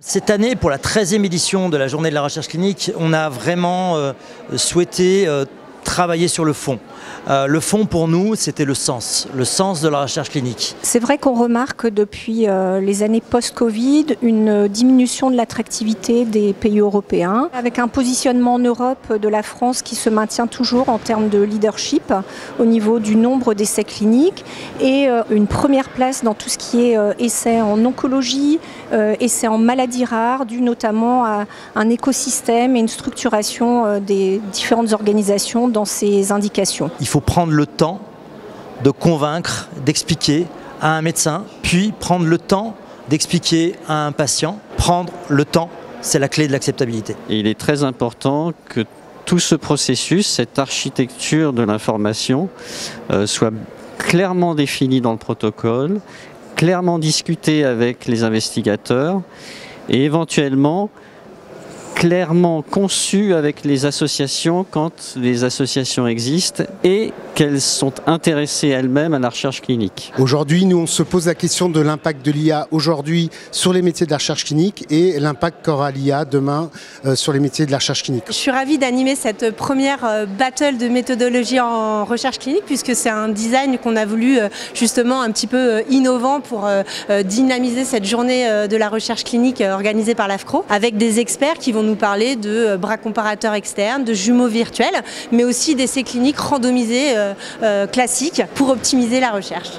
Cette année, pour la 13e édition de la Journée de la recherche clinique, on a vraiment souhaité travailler sur le fond. Le fond pour nous, c'était le sens de la recherche clinique. C'est vrai qu'on remarque depuis les années post-Covid une diminution de l'attractivité des pays européens, avec un positionnement en Europe de la France qui se maintient toujours en termes de leadership au niveau du nombre d'essais cliniques et une première place dans tout ce qui est essais en oncologie, essais en maladies rares, dû notamment à un écosystème et une structuration des différentes organisations dans ces indications. Il faut prendre le temps de convaincre, d'expliquer à un médecin, puis prendre le temps d'expliquer à un patient. Prendre le temps, c'est la clé de l'acceptabilité. Et il est très important que tout ce processus, cette architecture de l'information, soit clairement définie dans le protocole, clairement discutée avec les investigateurs et éventuellement clairement conçu avec les associations quand les associations existent et qu'elles sont intéressées elles-mêmes à la recherche clinique. Aujourd'hui, nous on se pose la question de l'impact de l'IA aujourd'hui sur les métiers de la recherche clinique et l'impact qu'aura l'IA demain sur les métiers de la recherche clinique. Je suis ravie d'animer cette première battle de méthodologie en recherche clinique puisque c'est un design qu'on a voulu justement un petit peu innovant pour dynamiser cette journée de la recherche clinique organisée par l'AFCRO avec des experts qui vont nous parler de bras comparateurs externes, de jumeaux virtuels, mais aussi d'essais cliniques randomisés classiques pour optimiser la recherche.